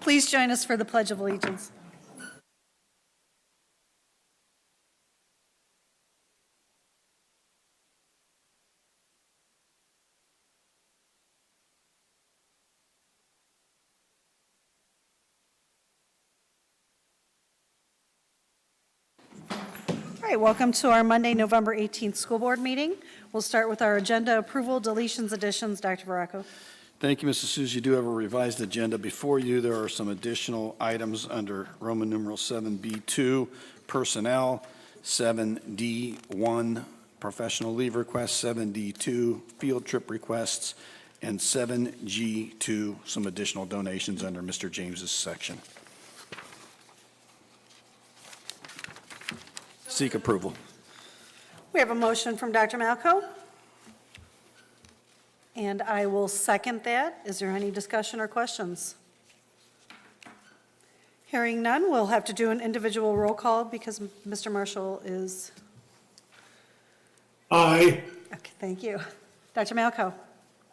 Please join us for the Pledge of Allegiance. All right, welcome to our Monday, November 18th school board meeting. We'll start with our agenda approval, deletions, additions. Dr. Veraco. Thank you, Mrs. Suze. You do have a revised agenda before you. There are some additional items under Roman numeral 7B2, personnel, 7D1, professional leave requests, 7D2, field trip requests, and 7G2, some additional donations under Mr. James's section. Seek approval. We have a motion from Dr. Malco, and I will second that. Is there any discussion or questions? Hearing none, we'll have to do an individual roll call because Mr. Marshall is... Aye. Okay, thank you. Dr. Malco?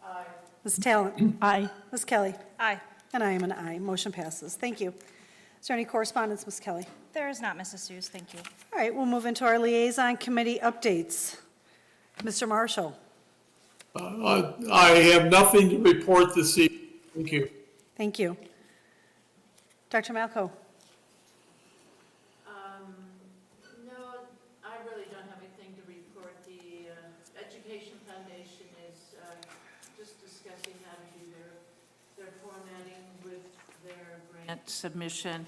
Aye. Ms. Talent? Aye. Ms. Kelly? Aye. And I am an aye. Motion passes. Thank you. Is there any correspondence, Ms. Kelly? There is not, Mrs. Suze. Thank you. All right, we'll move into our liaison committee updates. Mr. Marshall? I have nothing to report this evening. Thank you. Thank you. Dr. Malco? No, I really don't have anything to report. The Education Foundation is just discussing how to do their formatting with their grant submission.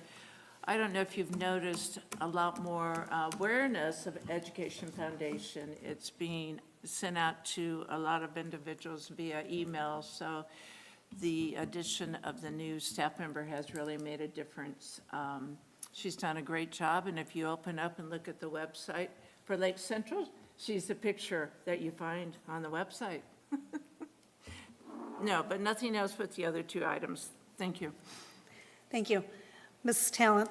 I don't know if you've noticed a lot more awareness of Education Foundation. It's being sent out to a lot of individuals via email, so the addition of the new staff member has really made a difference. She's done a great job, and if you open up and look at the website for Lake Central, she's the picture that you find on the website. No, but nothing else with the other two items. Thank you. Thank you. Ms. Talent?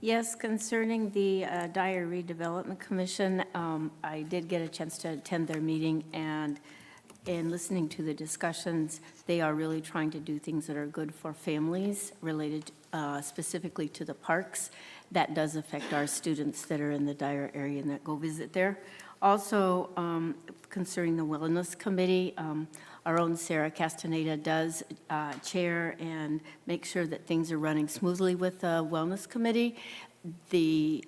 Yes, concerning the Dyer Redevelopment Commission, I did get a chance to attend their meeting, and in listening to the discussions, they are really trying to do things that are good for families related specifically to the parks. That does affect our students that are in the Dyer area and that go visit there. Also, concerning the Wellness Committee, our own Sarah Castaneda does chair and make sure that things are running smoothly with the Wellness Committee. The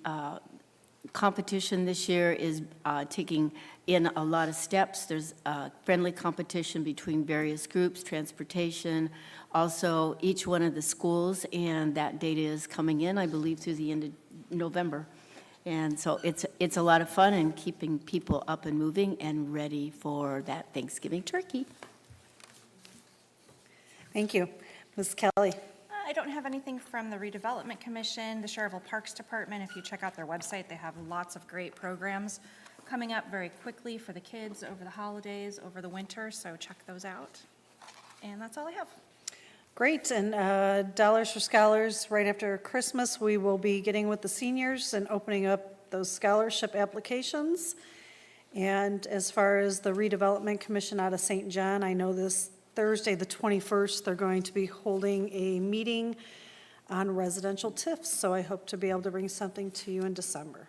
competition this year is taking in a lot of steps. There's friendly competition between various groups, transportation, also each one of the schools, and that data is coming in, I believe, through the end of November. And so it's a lot of fun and keeping people up and moving and ready for that Thanksgiving turkey. Thank you. Ms. Kelly? I don't have anything from the Redevelopment Commission, the Schererville Parks Department. If you check out their website, they have lots of great programs coming up very quickly for the kids over the holidays, over the winter, so check those out. And that's all I have. Great, and Dollars for Scholars, right after Christmas, we will be getting with the seniors and opening up those scholarship applications. And as far as the Redevelopment Commission out of St. John, I know this Thursday, the 21st, they're going to be holding a meeting on residential TIFs, so I hope to be able to bring something to you in December.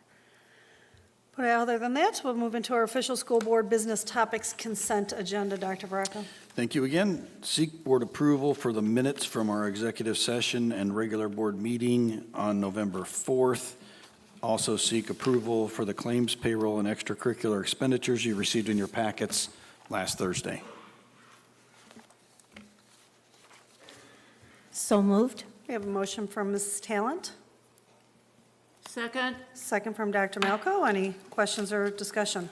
But other than that, we'll move into our official school board business topics consent agenda. Dr. Baraka. Thank you again. Seek board approval for the minutes from our executive session and regular board meeting on November 4th. Also seek approval for the claims, payroll, and extracurricular expenditures you received in your packets last Thursday. So moved. We have a motion from Ms. Talent, Second? second from Dr. Malco. Any questions or discussion?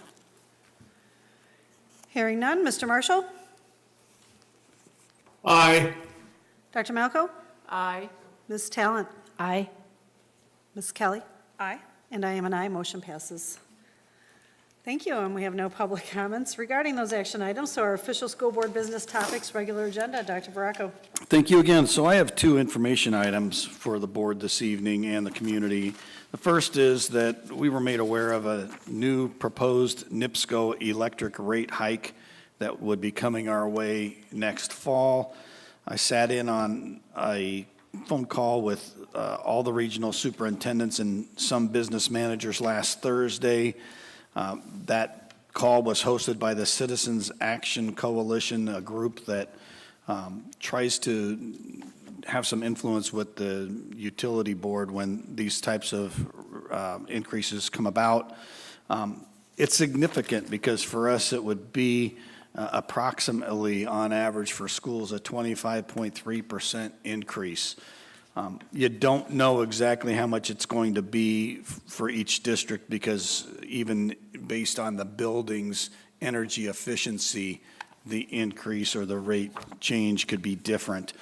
Hearing none. Mr. Marshall? Aye. Dr. Malco? Aye. Ms. Talent? Aye. Ms. Kelly? Aye. And I am an aye. Motion passes. Thank you, and we have no public comments regarding those action items, so our official school board business topics, regular agenda. Dr. Baracco. Thank you again. So I have two information items for the board this evening and the community. The first is that we were made aware of a new proposed NIPSCO electric rate hike that would be coming our way next fall. I sat in on a phone call with all the regional superintendents and some business managers last Thursday. That call was hosted by the Citizens Action Coalition, a group that tries to have some influence with the utility board when these types of increases come about. It's significant because for us, it would be approximately, on average for schools, a 25.3% increase. You don't know exactly how much it's going to be for each district because even based on the building's energy efficiency, the increase or the rate change could be different.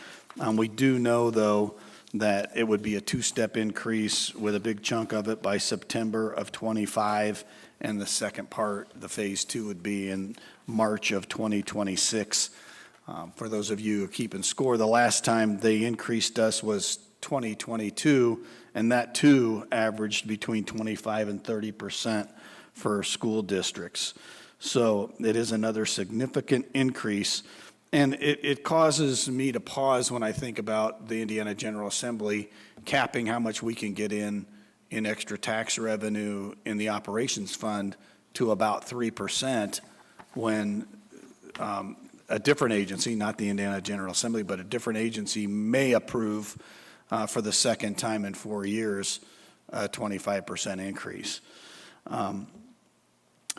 We do know, though, that it would be a two-step increase with a big chunk of it by September of '25, and the second part, the phase two, would be in March of 2026. For those of you who are keeping score, the last time they increased us was 2022, and that too averaged between 25 and 30% for school districts. So it is another significant increase, and it causes me to pause when I think about the Indiana General Assembly capping how much we can get in extra tax revenue in the operations fund to about 3% when a different agency, not the Indiana General Assembly, but a different agency may approve for the second time in 4 years a 25% increase.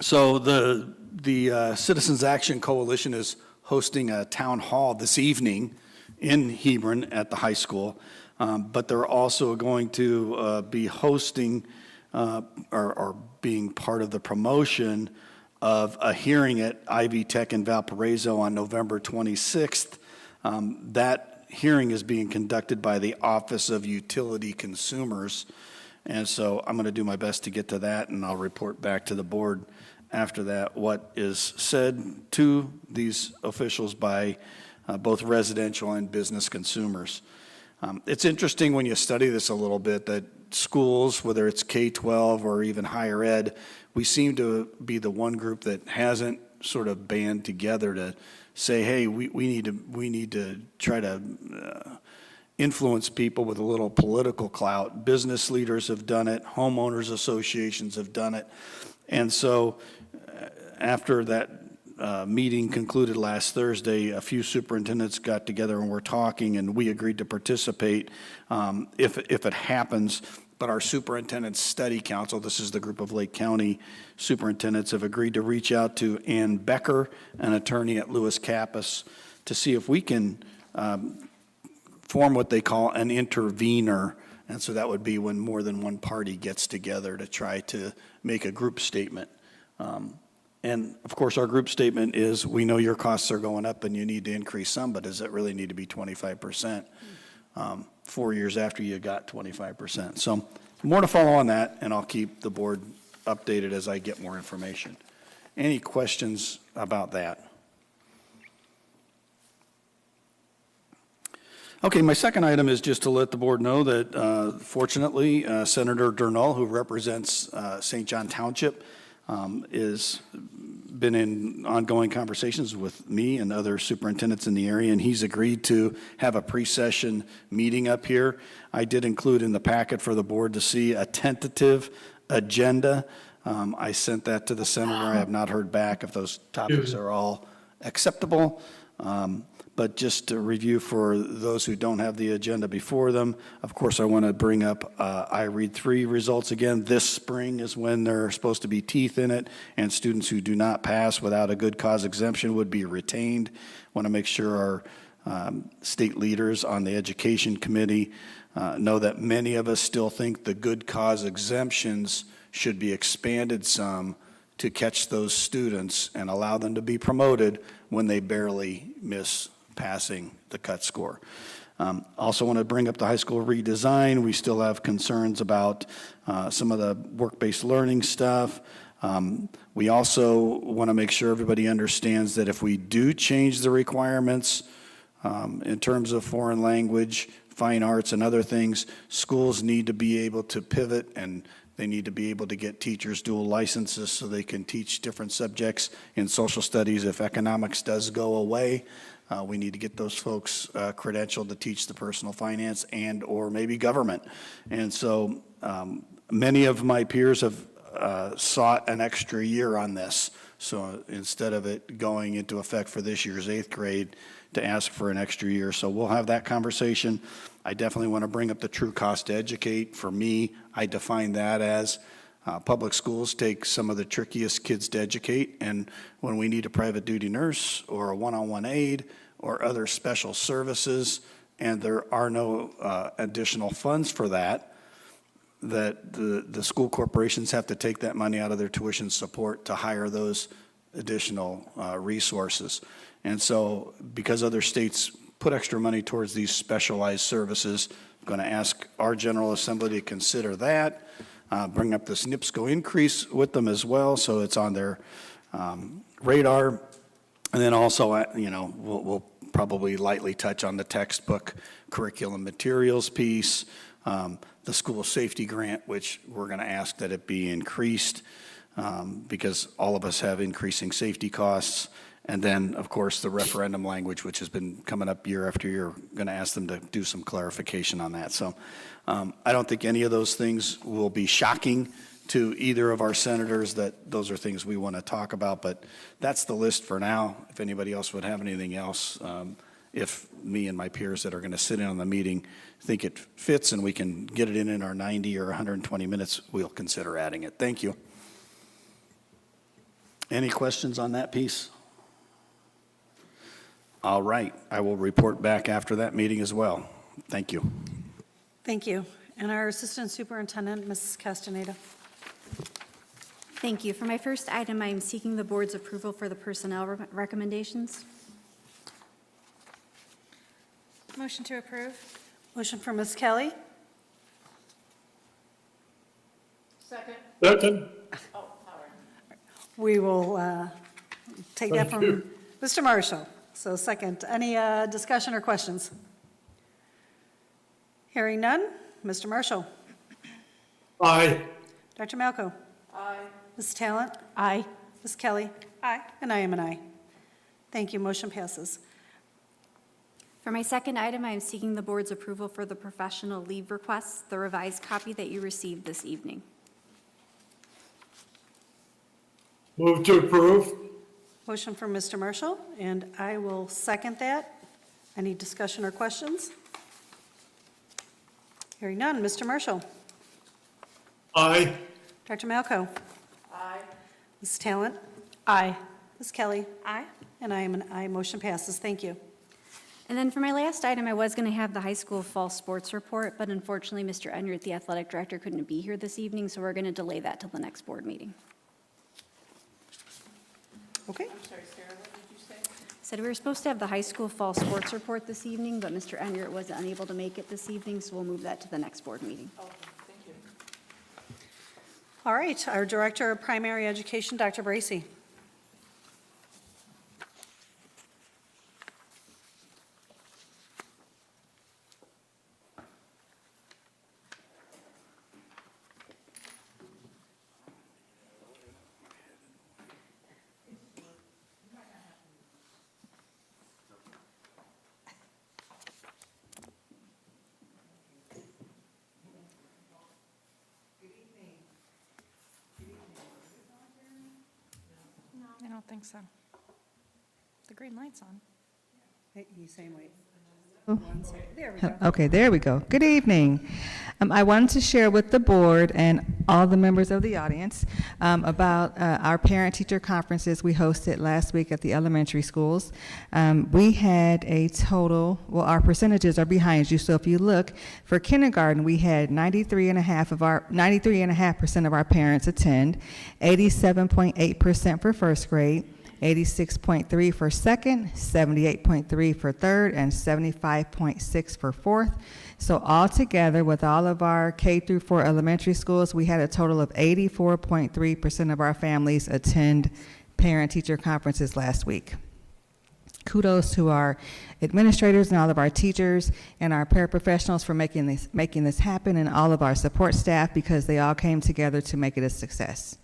So the Citizens Action Coalition is hosting a town hall this evening in Hebron at the high school, but they're also going to be hosting or being part of the promotion of a hearing at Ivy Tech in Valparaiso on November 26th. That hearing is being conducted by the Office of Utility Consumers, and so I'm going to do my best to get to that, and I'll report back to the board after that what is said to these officials by both residential and business consumers. It's interesting when you study this a little bit that schools, whether it's K-12 or even higher ed, we seem to be the one group that hasn't sort of band together to say, hey, we need to try to influence people with a little political clout. Business leaders have done it. Homeowners associations have done it. And so after that meeting concluded last Thursday, a few superintendents got together and were talking, and we agreed to participate if it happens. But our Superintendent Study Council, this is the group of Lake County superintendents, have agreed to reach out to Ann Becker, an attorney at Lewis Kappas, to see if we can form what they call an intervener. And so that would be when more than one party gets together to try to make a group statement. And of course, our group statement is, we know your costs are going up and you need to increase some, but does it really need to be 25%? 4 years after you got 25%. So more to follow on that, and I'll keep the board updated as I get more information. Any questions about that? Okay, my second item is just to let the board know that fortunately, Senator Durnall, who represents St. John Township, is been in ongoing conversations with me and other superintendents in the area, and he's agreed to have a pre-session meeting up here. I did include in the packet for the board to see a tentative agenda. I sent that to the senator. I have not heard back if those topics are all acceptable. But just to review for those who don't have the agenda before them, of course, I want to bring up IREAD 3 results again. This spring is when there are supposed to be teeth in it, and students who do not pass without a good cause exemption would be retained. Want to make sure our state leaders on the education committee know that many of us still think the good cause exemptions should be expanded some to catch those students and allow them to be promoted when they barely miss passing the cut score. Also want to bring up the high school redesign. We still have concerns about some of the work-based learning stuff. We also want to make sure everybody understands that if we do change the requirements in terms of foreign language, fine arts, and other things, schools need to be able to pivot, and they need to be able to get teachers dual licenses so they can teach different subjects in social studies if economics does go away. We need to get those folks credentialed to teach the personal finance and/or maybe government. And so many of my peers have sought an extra year on this. So instead of it going into effect for this year's 8th grade, to ask for an extra year. So we'll have that conversation. I definitely want to bring up the true cost to educate. For me, I define that as public schools take some of the trickiest kids to educate, and when we need a private duty nurse or a one-on-one aide or other special services, and there are no additional funds for that, that the school corporations have to take that money out of their tuition support to hire those additional resources. And so because other states put extra money towards these specialized services, I'm going to ask our General Assembly to consider that, bring up this NIPSCO increase with them as well, so it's on their radar. And then also, we'll probably lightly touch on the textbook curriculum materials piece, the school safety grant, which we're going to ask that it be increased because all of us have increasing safety costs. And then, of course, the referendum language, which has been coming up year after year, going to ask them to do some clarification on that. So I don't think any of those things will be shocking to either of our senators, that those are things we want to talk about. But that's the list for now. If anybody else would have anything else, if me and my peers that are going to sit in on the meeting think it fits and we can get it in our 90 or 120 minutes, we'll consider adding it. Thank you. Any questions on that piece? All right, I will report back after that meeting as well. Thank you. Thank you. And our Assistant Superintendent, Mrs. Castaneda. Thank you. For my first item, I am seeking the board's approval for the personnel recommendations. Motion to approve? Motion for Ms. Kelly, Second? Second. Oh, all right. we will take that Thank you. from Mr. Marshall. So second, any discussion or questions? Hearing none, Mr. Marshall. Aye. Dr. Malco. Aye. Ms. Talent. Aye. Ms. Kelly. Aye. And I am an aye. Thank you, motion passes. For my second item, I am seeking the board's approval for the professional leave requests, the revised copy that you received this evening. Move to approve. Motion from Mr. Marshall, and I will second that. Any discussion or questions? Hearing none, Mr. Marshall. Aye. Dr. Malco. Aye. Ms. Talent. Aye. Ms. Kelly. Aye. And I am an aye. Motion passes. Thank you. And then for my last item, I was going to have the high school fall sports report, but unfortunately, Mr. Enyart, the athletic director, couldn't be here this evening, so we're going to delay that till the next board meeting. Okay. I'm sorry, Sarah, what did you say? Said we were supposed to have the high school fall sports report this evening, but Mr. Enyart was unable to make it this evening, so we'll move that to the next board meeting. Okay, thank you. All right, our Director of Primary Education, Dr. Bracy. I don't think so. The green light's on. You same way. One second. There we go. Okay, there we go. Good evening. I wanted to share with the board and all the members of the audience about our parent-teacher conferences we hosted last week at the elementary schools. We had a total, well, our percentages are behind you, so if you look, for kindergarten, we had 93.5% of our parents attend, 87.8% for first grade, 86.3 for second, 78.3 for third, and 75.6 for fourth. So altogether, with all of our K through 4 elementary schools, we had a total of 84.3% of our families attend parent-teacher conferences last week. Kudos to our administrators and all of our teachers and our paraprofessionals for making this happen, and all of our support staff, because they all came together to make it a success.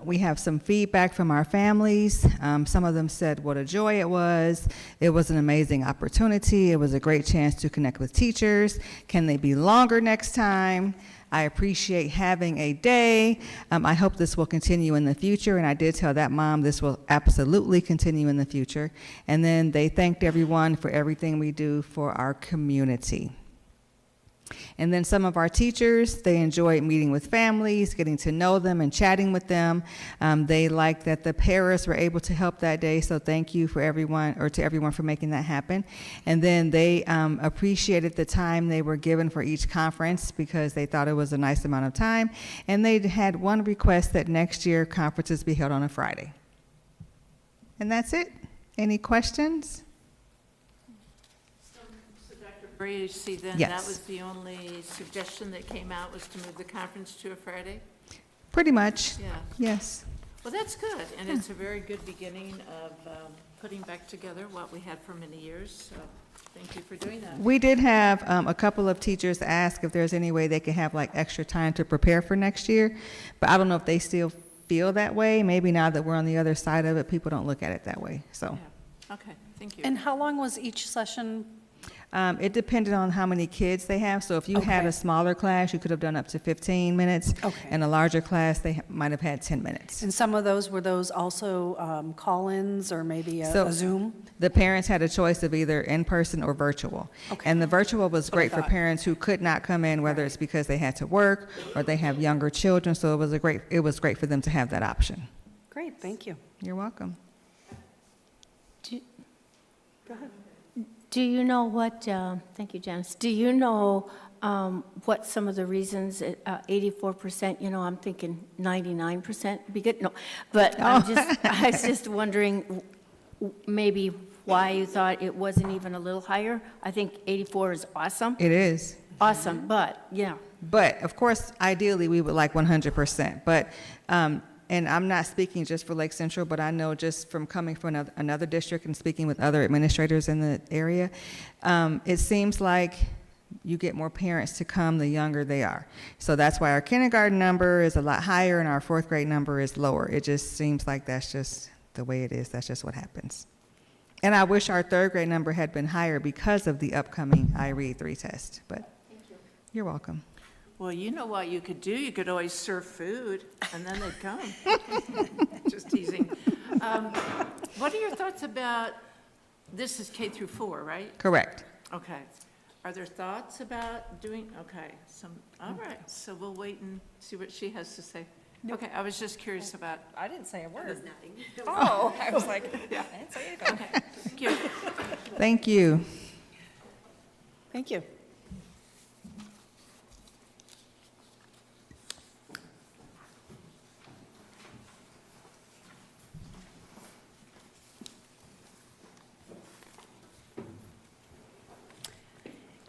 We have some feedback from our families. Some of them said what a joy it was. It was an amazing opportunity. It was a great chance to connect with teachers. Can they be longer next time? I appreciate having a day. I hope this will continue in the future, and I did tell that mom this will absolutely continue in the future. And then they thanked everyone for everything we do for our community. And then some of our teachers, they enjoyed meeting with families, getting to know them and chatting with them. They liked that the paras were able to help that day, so thank you for everyone, or to everyone for making that happen. And then they appreciated the time they were given for each conference because they thought it was a nice amount of time. And they had one request that next year conferences be held on a Friday. And that's it. Any questions? So Dr. Bracy, then Yes. that was the only suggestion that came out, was to move the conference to a Friday? Pretty much, Yeah. yes. Well, that's good, and it's a very good beginning of putting back together what we had for many years, so thank you for doing that. We did have a couple of teachers ask if there's any way they could have like extra time to prepare for next year, but I don't know if they still feel that way. Maybe now that we're on the other side of it, people don't look at it that way, so. Yeah. Okay, thank you. And how long was each session? It depended on how many kids they have, so if you had Okay. a smaller class, you could have done up to 15 minutes. Okay. And a larger class, they might have had 10 minutes. And some of those, were those also call-ins or maybe So- a Zoom? The parents had a choice of either in-person or virtual. Okay. And the virtual was That's what I great for thought. parents who could not come in, whether it's because they had to work or they have younger children, so it was great for them to have that option. Great, thank you. You're welcome. Do you know what, thank you, Janice, do you know what some of the reasons, 84%, I'm thinking 99% would be good, no, but I was just wondering maybe why you thought it wasn't even a little higher? I think 84 is awesome, It is. awesome, but, yeah. But, of course, ideally, we would like 100%. But, and I'm not speaking just for Lake Central, but I know just from coming from another district and speaking with other administrators in the area, it seems like you get more parents to come the younger they are. So that's why our kindergarten number is a lot higher and our fourth grade number is lower. It just seems like that's just the way it is. That's just what happens. And I wish our third grade number had been higher because of the upcoming iRead 3 test, but you're welcome. Well, you know what you could do? You could always serve food, and then they'd come. Just teasing. What are your thoughts about, this is K through 4, right? Correct. Okay. Are there thoughts about doing, okay, all right, so we'll wait and see what she has to say. Okay, I was just curious about. I didn't say a word. Oh, I was like, I didn't say anything. Okay, thank you. Thank you. Thank you.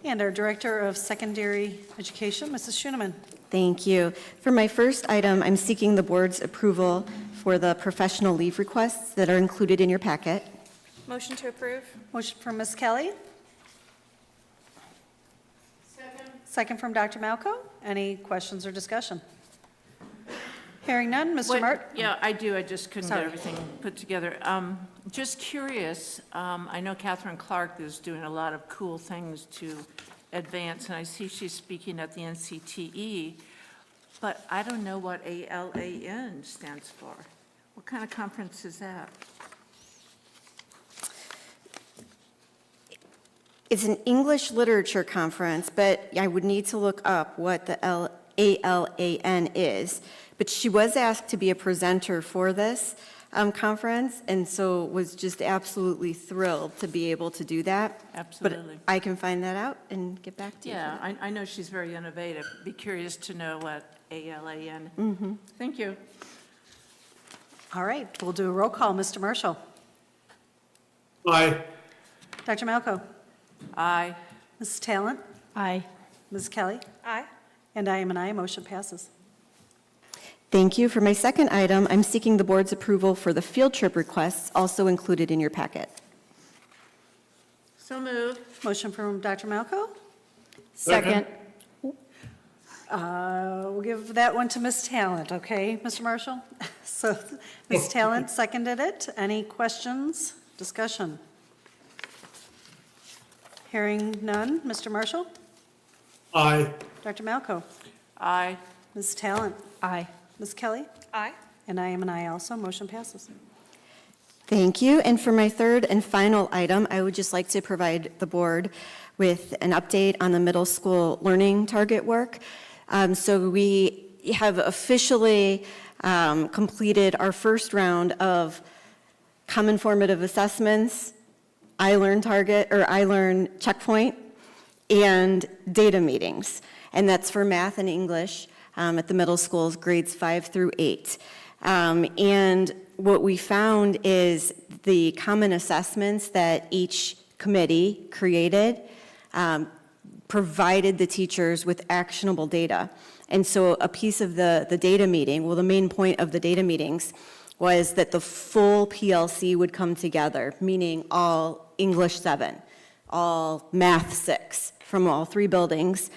And our Director of Secondary Education, Mrs. Schoeneman. Thank you. For my first item, I'm seeking the board's approval for the professional leave requests that are included in your packet. Motion to approve? Motion from Ms. Kelly, second from Dr. Malco. Any questions or discussion? Hearing none, Mr. What- Mart? Yeah, I do, I just couldn't get Sorry. everything put together. Just curious, I know Catherine Clark is doing a lot of cool things to advance, and I see she's speaking at the NCTE, but I don't know what ALAN stands for. What kind of conference is that? It's an English literature conference, but I would need to look up what the ALAN is. But she was asked to be a presenter for this conference, and so was just absolutely thrilled to be able to do that. Absolutely. But I can find that out and get back to you. Yeah, I know she's very innovative. Be curious to know what ALAN. Thank you. All right, we'll do a roll call. Mr. Marshall? Aye. Dr. Malco? Aye. Mrs. Talent? Aye. Ms. Kelly? Aye. And I am an aye. Motion passes. Thank you. For my second item, I'm seeking the board's approval for the field trip requests also included in your packet. So moved. Motion from Dr. Malco, Second. We'll give that one to Ms. Talent, okay, Mr. Marshall? So Ms. Talent seconded it. Any questions, discussion? Hearing none. Mr. Marshall? Aye. Dr. Malco? Aye. Ms. Talent? Aye. Ms. Kelly? Aye. And I am an aye also. Motion passes. Thank you. And for my third and final item, I would just like to provide the board with an update on the middle school learning target work. So we have officially completed our first round of common formative assessments, iLearn target, or iLearn checkpoint, and data meetings. And that's for math and English at the middle schools, grades 5 through 8. And what we found is the common assessments that each committee created provided the teachers with actionable data. And so a piece of the data meeting, well, the main point of the data meetings was that the full PLC would come together, meaning all English 7, all Math 6 from all 3 buildings,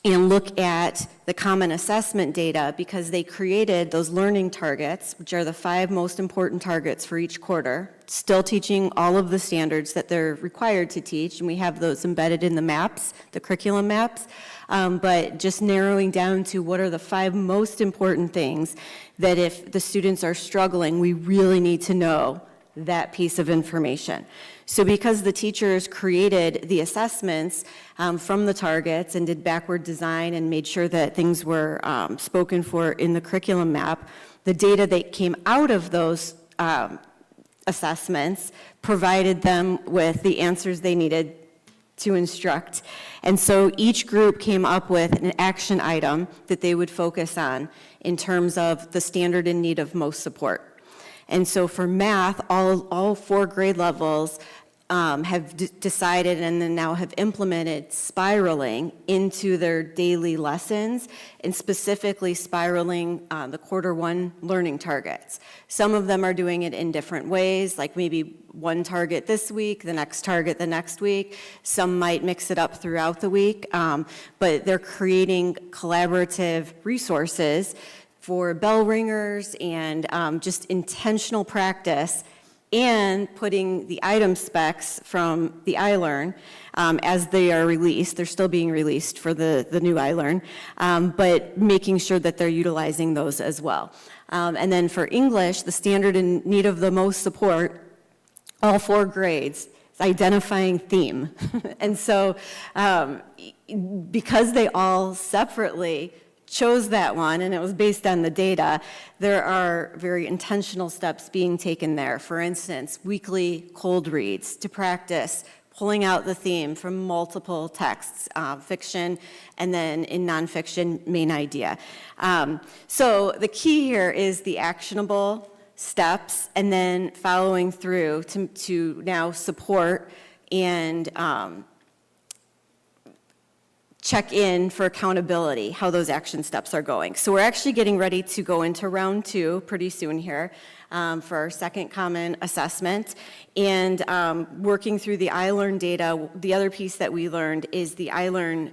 and look at the common assessment data because they created those learning targets, which are the 5 most important targets for each quarter, still teaching all of the standards that they're required to teach, and we have those embedded in the maps, the curriculum maps, but just narrowing down to what are the 5 most important things that if the students are struggling, we really need to know that piece of information. So because the teachers created the assessments from the targets and did backward design and made sure that things were spoken for in the curriculum map, the data that came out of those assessments provided them with the answers they needed to instruct. And so each group came up with an action item that they would focus on in terms of the standard in need of most support. And so for math, all 4 grade levels have decided and then now have implemented spiraling into their daily lessons, and specifically spiraling the quarter 1 learning targets. Some of them are doing it in different ways, like maybe one target this week, the next target the next week. Some might mix it up throughout the week, but they're creating collaborative resources for bell ringers and just intentional practice, and putting the item specs from the iLearn as they are released. They're still being released for the new iLearn, but making sure that they're utilizing those as well. And then for English, the standard in need of the most support, all 4 grades, is identifying theme. And so because they all separately chose that one, and it was based on the data, there are very intentional steps being taken there. For instance, weekly cold reads to practice pulling out the theme from multiple texts, fiction, and then in nonfiction, main idea. So the key here is the actionable steps, and then following through to now support and check in for accountability, how those action steps are going. So we're actually getting ready to go into round 2 pretty soon here for our second common assessment. And working through the iLearn data, the other piece that we learned is the iLearn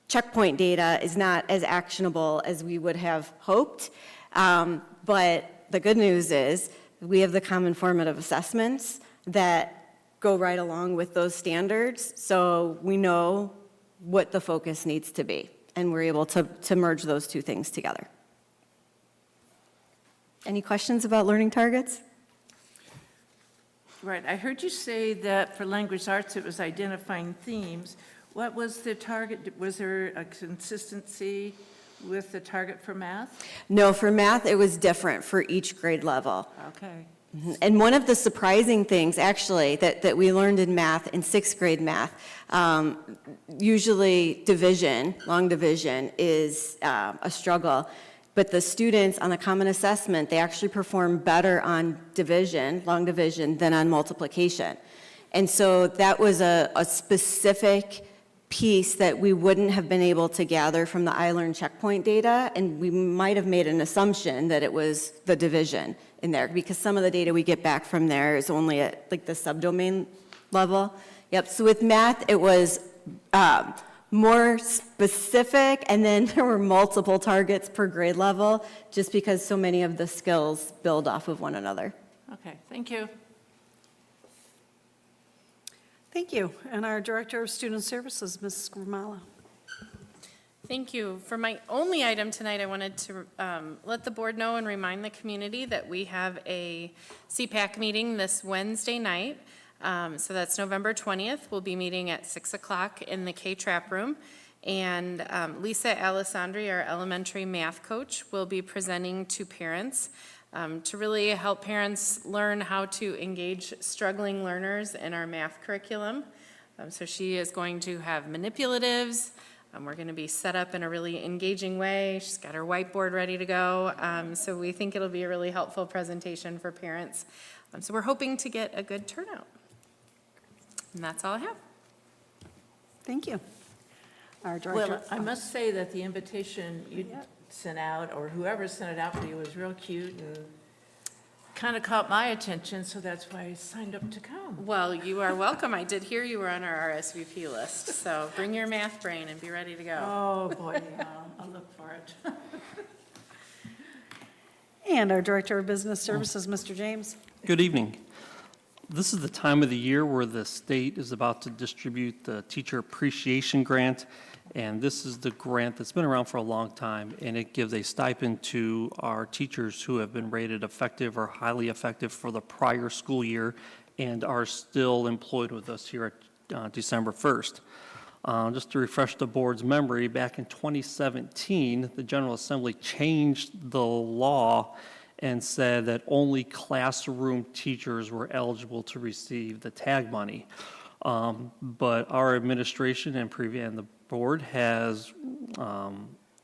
checkpoint data is not as actionable as we would have hoped. But the good news is we have the common formative assessments that go right along with those standards. So we know what the focus needs to be, and we're able to merge those 2 things together. Any questions about learning targets? Right, I heard you say that for language arts, it was identifying themes. What was the target? Was there a consistency with the target for math? No, for math, it was different for each grade level. Okay. And one of the surprising things, actually, that we learned in math, in 6th grade math, usually division, long division, is a struggle. But the students on the common assessment, they actually perform better on division, long division, than on multiplication. And so that was a specific piece that we wouldn't have been able to gather from the iLearn checkpoint data, and we might have made an assumption that it was the division in there, because some of the data we get back from there is only at like the subdomain level. Yep, so with math, it was more specific, and then there were multiple targets per grade level, just because so many of the skills build off of one another. Okay, thank you. Thank you. And our Director of Student Services, Ms. Grimala. Thank you. For my only item tonight, I wanted to let the board know and remind the community that we have a CPAC meeting this Wednesday night. So that's November 20th. We'll be meeting at 6 o'clock in the K-Trap room. And Lisa Alessandri, our elementary math coach, will be presenting to parents to really help parents learn how to engage struggling learners in our math curriculum. So she is going to have manipulatives. We're going to be set up in a really engaging way. She's got her whiteboard ready to go. So we think it'll be a really helpful presentation for parents. So we're hoping to get a good turnout. And that's all I have. Thank you. Our Director. Well, I must say that the invitation you sent out, or whoever sent it out for you, was real cute and kind of caught my attention, so that's why I signed up to come. Well, you are welcome. I did hear you were on our RSVP list. So bring your math brain and be ready to go. Oh, boy, yeah, I'll look for it. And our Director of Business Services, Mr. James. Good evening. This is the time of the year where the state is about to distribute the Teacher Appreciation Grant, and this is the grant that's been around for a long time, and it gives a stipend to our teachers who have been rated effective or highly effective for the prior school year and are still employed with us here at December 1st. Just to refresh the board's memory, back in 2017, the General Assembly changed the law and said that only classroom teachers were eligible to receive the tag money. But our administration and the board has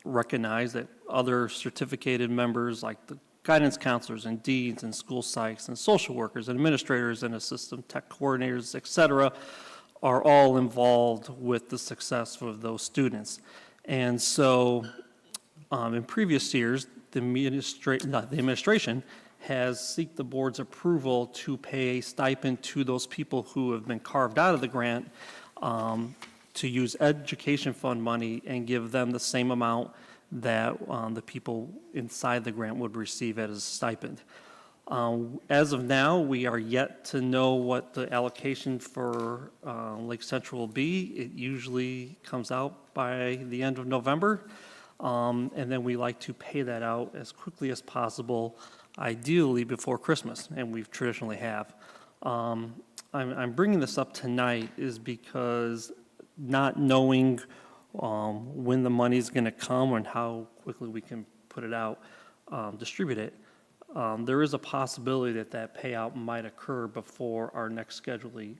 recognized that other certificated members like the guidance counselors and deans and school psychs and social workers and administrators and assistant tech coordinators, et cetera, are all involved with the success of those students. And so in previous years, the administration has sought the board's approval to pay a stipend to those people who have been carved out of the grant to use education fund money and give them the same amount that the people inside the grant would receive as a stipend. As of now, we are yet to know what the allocation for Lake Central will be. It usually comes out by the end of November. And then we like to pay that out as quickly as possible, ideally before Christmas, and we've traditionally have. I'm bringing this up tonight is because not knowing when the money is going to come and how quickly we can put it out, distribute it, there is a possibility that that payout might occur before our next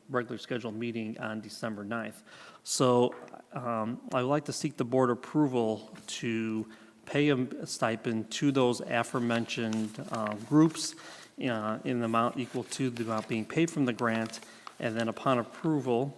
regular scheduled meeting on December 9th. So I would like to seek the board approval to pay a stipend to those aforementioned groups in the amount equal to the amount being paid from the grant. And then upon approval,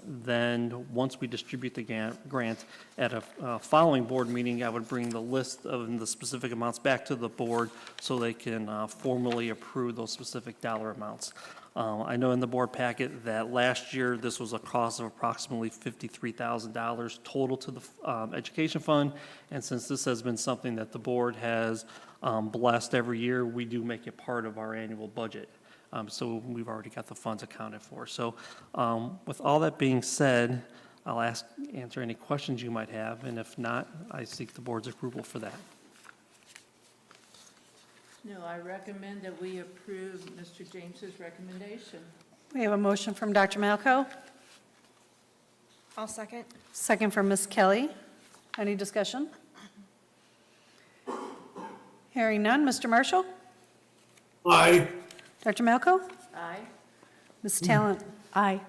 then once we distribute the grant at a following board meeting, I would bring the list of the specific amounts back to the board so they can formally approve those specific dollar amounts. I know in the board packet that last year this was a cost of approximately $53,000 total to the education fund, and since this has been something that the board has blessed every year, we do make it part of our annual budget. So we've already got the funds accounted for. So with all that being said, I'll answer any questions you might have, and if not, I seek the board's approval for that. No, I recommend that we approve Mr. James's recommendation. We have a motion from Dr. Malco, I'll second. second from Ms. Kelly. Any discussion? Hearing none. Mr. Marshall? Aye. Dr. Malco? Aye. Ms. Talent? Aye.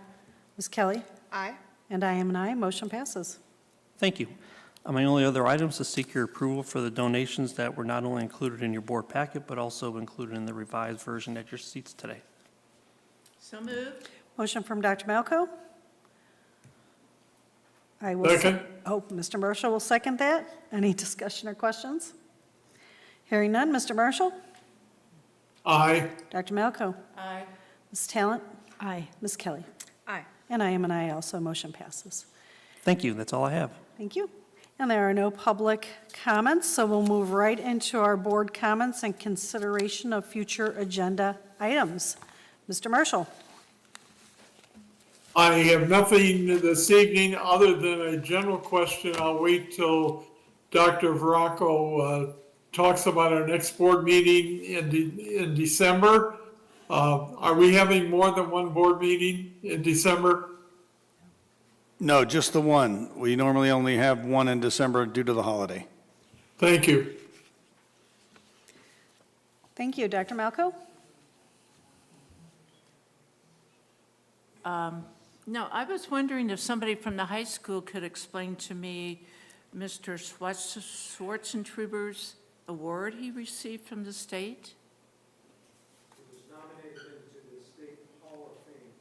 Ms. Kelly? Aye. And I am an aye. Motion passes. Thank you. My only other items to seek your approval for the donations that were not only included in your board packet, but also included in the revised version at your seats today. So moved. Motion from Dr. Malco. I will. Second. Oh, Mr. Marshall will second that. Any discussion or questions? Hearing none. Mr. Marshall? Aye. Dr. Malco? Aye. Ms. Talent? Aye. Ms. Kelly? Aye. And I am an aye also. Motion passes. Thank you, that's all I have. Thank you. And there are no public comments, so we'll move right into our board comments and consideration of future agenda items. Mr. Marshall? I have nothing this evening other than a general question. I'll wait till Dr. Veracco talks about our next board meeting in December. Are we having more than one board meeting in December? No, just the one. We normally only have one in December due to the holiday. Thank you. Thank you. Dr. Malco? No, I was wondering if somebody from the high school could explain to me Mr. Schwartzentruber's award he received from the state? He was nominated into the State Hall of Fame,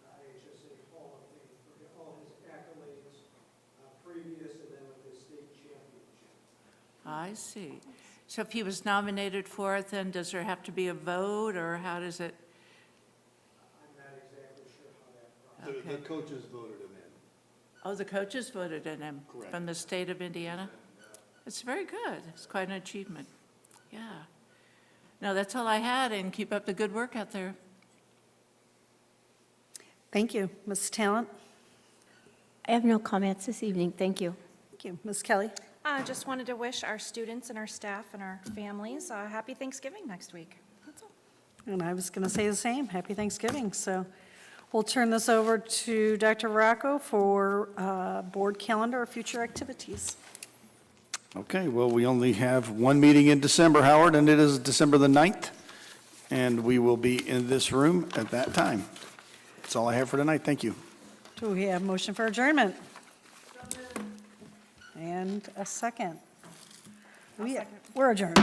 IHSA Hall of Fame, for all his accolades previous and then with the state championship. I see. So if he was nominated for it, then does there have to be a vote, or how does it? I'm not exactly sure how that process. Okay. The coaches voted him in. Oh, the coaches voted in him from the state of Indiana? It's very good. It's quite an achievement. Yeah. No, that's all I had, and keep up the good work out there. Thank you. Ms. Talent? I have no comments this evening, thank you. Thank you. Ms. Kelly? I just wanted to wish our students and our staff and our families a happy Thanksgiving next week. That's all. And I was going to say the same. Happy Thanksgiving. So we'll turn this over to Dr. Veracco for board calendar or future activities. Okay, well, we only have one meeting in December, Howard, and it is December the 9th, and we will be in this room at that time. That's all I have for tonight. Thank you. Do we have motion for adjournment? And a second. We're adjourned.